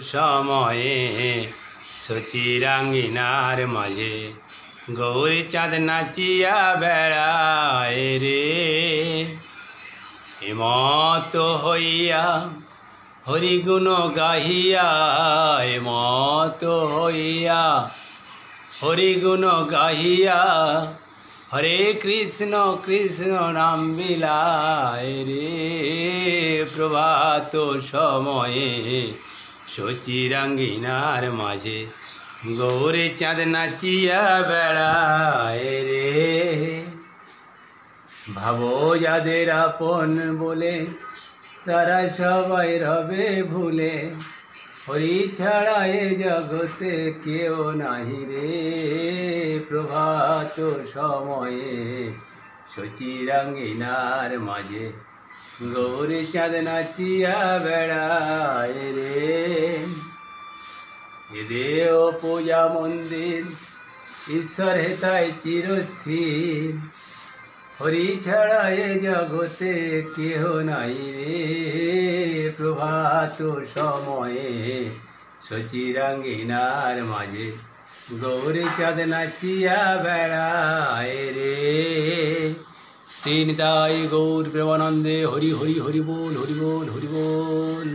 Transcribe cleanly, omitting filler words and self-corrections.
সময়ে সচিরাঙ্গিনার মাঝে গৌরী চাঁদ নাচিয়া বেড়ায় রে। হিমত হইয়া হরিগুণ গাহিয়া, হিমত হইয়া হরিগুণ গাহিয়া, হরে কৃষ্ণ কৃষ্ণ নাম বিলায় রে। প্রভাত সময়ে সচিরাঙ্গিনার মাঝে গৌরী চাঁদ নাচিয়া বেড়ায় রে। ভাবো যাদের আপন বলে তারা সবাই রবে ভুলে, হরি ছাড়া এ জগতে কেউ নাহি রে। প্রভাত সময়ে সচিরাঙ্গিনার মাঝে গৌরী চাঁদ নাচিয়া বেড়ায় রে। এ দেহ পূজা মন্দির ঈশ্বর হেতায় চিরস্থির, হরি ছাড়া এ জগতে কেহ নাই রে। প্রভাত সময়ে সচিরাঙ্গিনার মাঝে গৌরী চাঁদ নাচিয়া বেড়ায় রে। শ্রী নিতাই গৌর প্রেমানন্দে হরি হরি হরি বল হরি বল হরি বল।